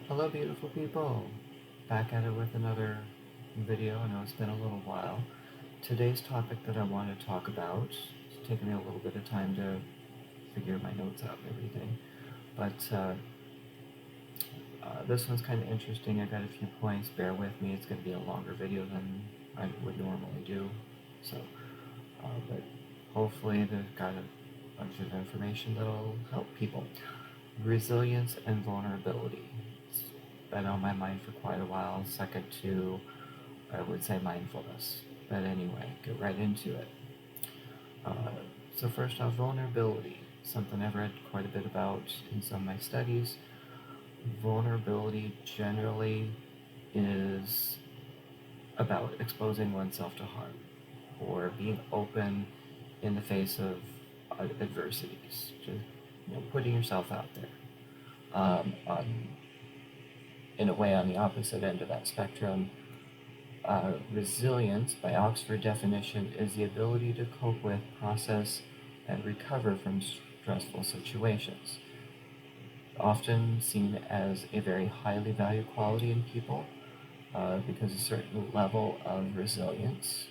Hello beautiful people! Back at it with another video. I know it's been a little while. Today's topic that I want to talk about, it's taken me a little bit of time to figure my notes out and everything, but this one's kind of interesting. I got a few points, bear with me. It's going to be a longer video than I would normally do, so, but hopefully they've got a bunch of information that'll help people. Resilience and vulnerability. It's been on my mind for quite a while, second to, I would say, mindfulness. But anyway, get right into it. So first off, vulnerability. Something I've read quite a bit about in some of my studies. Vulnerability generally is about exposing oneself to harm or being open in the face of adversities, just putting yourself out there. In a way, on the opposite end of that spectrum, resilience, by Oxford definition, is the ability to cope with, process, and recover from stressful situations. Often seen as a very highly valued quality in people, because a certain level of resilience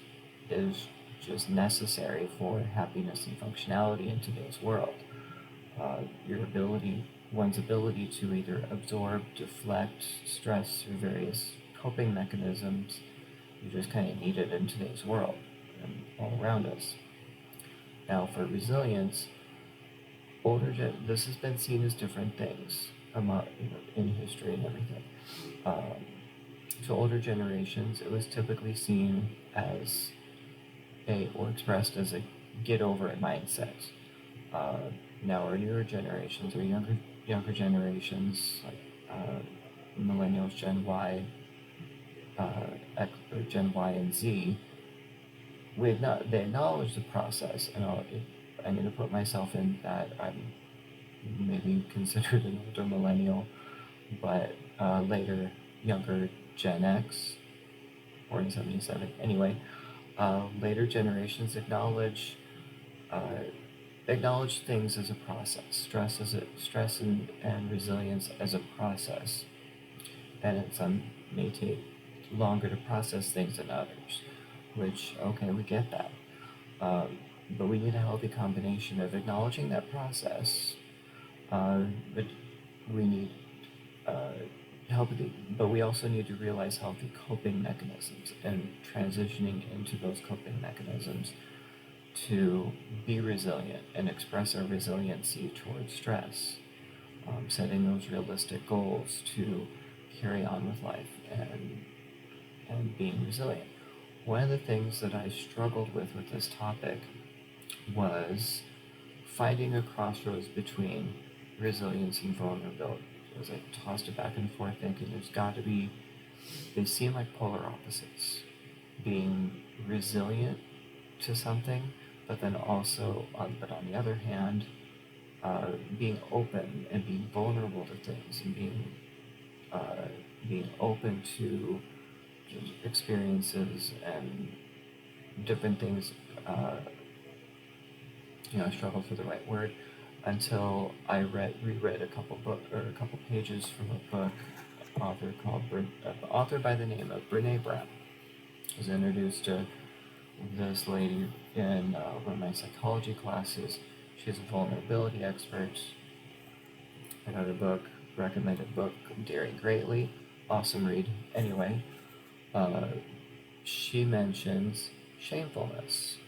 is just necessary for happiness and functionality in today's world. One's ability to either absorb, deflect stress through various coping mechanisms, you just kind of need it in today's world and all around us. Now, for resilience, this has been seen as different things in history and everything. To older generations, it was typically seen as or expressed as a get over it mindset. Now our newer generations, or younger generations, like millennials, Gen Y, or Gen Y and Z, they acknowledge the process, and I'm going to put myself in that I'm maybe considered an older millennial, but later younger Gen X, born in 77. Anyway, later generations acknowledge things as a process, stress and resilience as a process, and some may take longer to process things than others, which, okay, we get that. But we need a healthy combination of acknowledging that process, but we need but we also need to realize healthy coping mechanisms and transitioning into those coping mechanisms to be resilient and express our resiliency towards stress, setting those realistic goals to carry on with life and being resilient. One of the things that I struggled with this topic was finding a crossroads between resilience and vulnerability. As I tossed it back and forth, thinking they seem like polar opposites. Being resilient to something, but then also, but on the other hand, being open and being vulnerable to things, and being open to experiences and different things. I struggled for the right word until I reread a couple pages from a book author by the name of Brene Brown. I was introduced to this lady in one of my psychology classes. She's a vulnerability expert. I got her book, recommended book, Daring Greatly, awesome read. Anyway, she mentions shamefulness,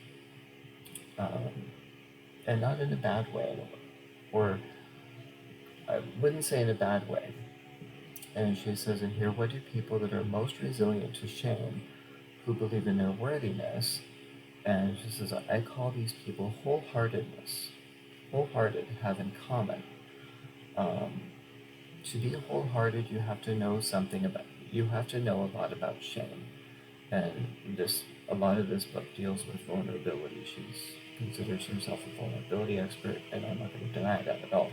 and not in a bad way, or I wouldn't say in a bad way. And she says in here, what do people that are most resilient to shame, who believe in their worthiness, and she says, I call these people wholehearted have in common. To be wholehearted, you have to know a lot about shame. And a lot of this book deals with vulnerability. She considers herself a vulnerability expert, and I'm not going to deny that at all.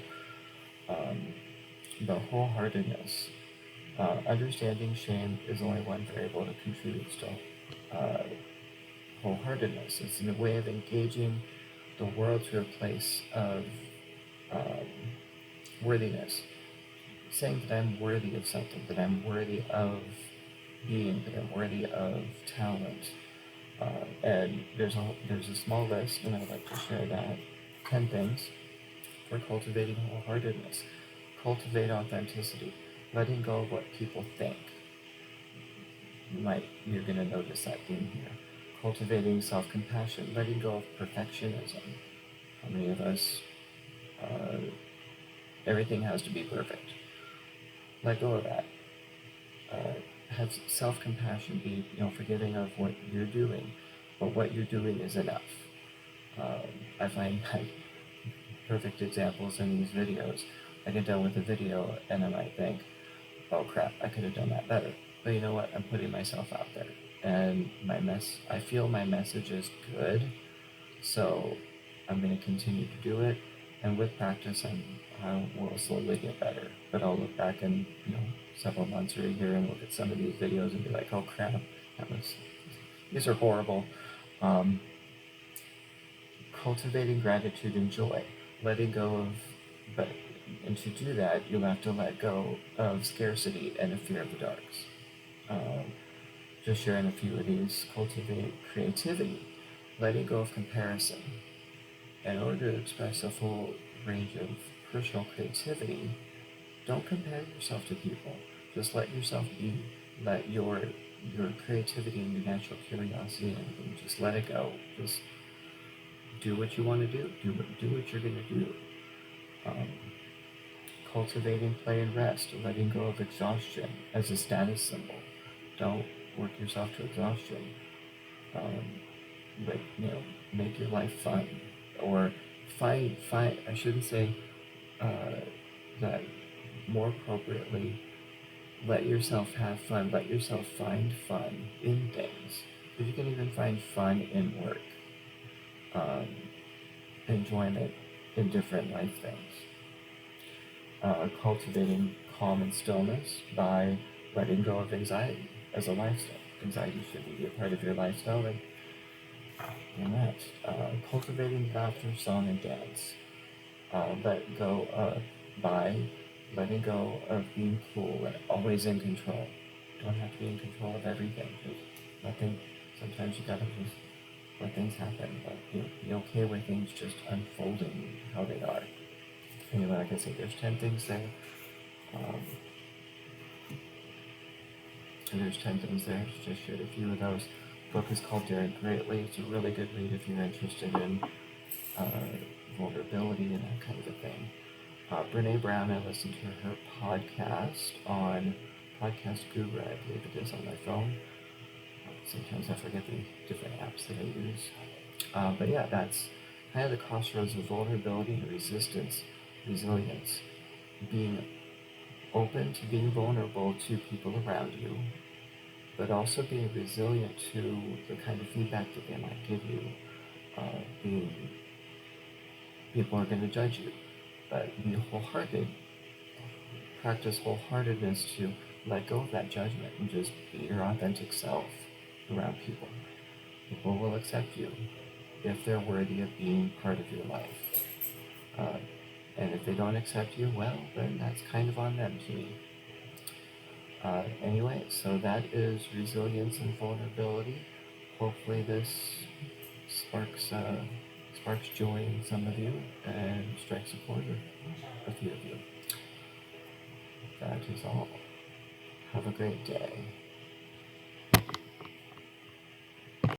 But wholeheartedness, understanding shame is only one variable that contributes to wholeheartedness. It's a way of engaging the world to a place of worthiness. saying that I'm worthy of something, that I'm worthy of being, that I'm worthy of talent. And there's a small list, and I'd like to share that. 10 things for cultivating wholeheartedness. Cultivate authenticity, letting go of what people think. You're going to notice that theme here. Cultivating self-compassion, letting go of perfectionism. How many of us, everything has to be perfect? Let go of that. Have self-compassion, be forgiving of what you're doing, but what you're doing is enough. I find perfect examples in these videos. I get done with a video and I might think, oh crap, I could have done that better. But you know what? I'm putting myself out there, and I feel my message is good, so I'm going to continue to do it. And with practice, I will slowly get better. But I'll look back in several months or a year and look at some of these videos and be like, oh crap, these are horrible. Cultivating gratitude and joy, letting go of, and to do that, you'll have to let go of scarcity and a fear of the darks. Just sharing a few of these. Cultivate creativity, letting go of comparison. In order to express a full range of personal creativity, don't compare yourself to people. Just let yourself be. Let your creativity and your natural curiosity and just let it go. Just do what you want to do. Do what you're going to do. Cultivating play and rest, letting go of exhaustion as a status symbol. Don't work yourself to exhaustion. But make your life fun, or find. I shouldn't say that. More appropriately, let yourself have fun. Let yourself find fun in things. Because you can even find fun in work. Enjoyment in different life things. Cultivating calm and stillness by letting go of anxiety as a lifestyle. Anxiety should be a part of your lifestyle, and that's cultivating laughter, song, and dance. Let go by letting go of being cool and always in control. You don't have to be in control of everything. Sometimes you gotta just let things happen, but be okay with things just unfolding how they are. Anyway, like I said, there's 10 things there. And there's 10 things there. Just shared a few of those. The book is called Daring Greatly. It's a really good read if you're interested in vulnerability and that kind of a thing. Brene Brown, I listened to her podcast on Podcast Guru, I believe it is, on my phone. Sometimes I forget the different apps that I use. But yeah, that's kind of the crossroads of vulnerability and resilience. Being open to being vulnerable to people around you, but also being resilient to the kind of feedback that they might give you. People are going to judge you, but be wholehearted. Practice wholeheartedness to let go of that judgment and just be your authentic self around people. People will accept you if they're worthy of being part of your life. And if they don't accept you, well, then that's kind of on them to me. Anyway, so that is resilience and vulnerability. Hopefully this sparks joy in some of you and strikes a chord with a few of you. That is all. Have a great day.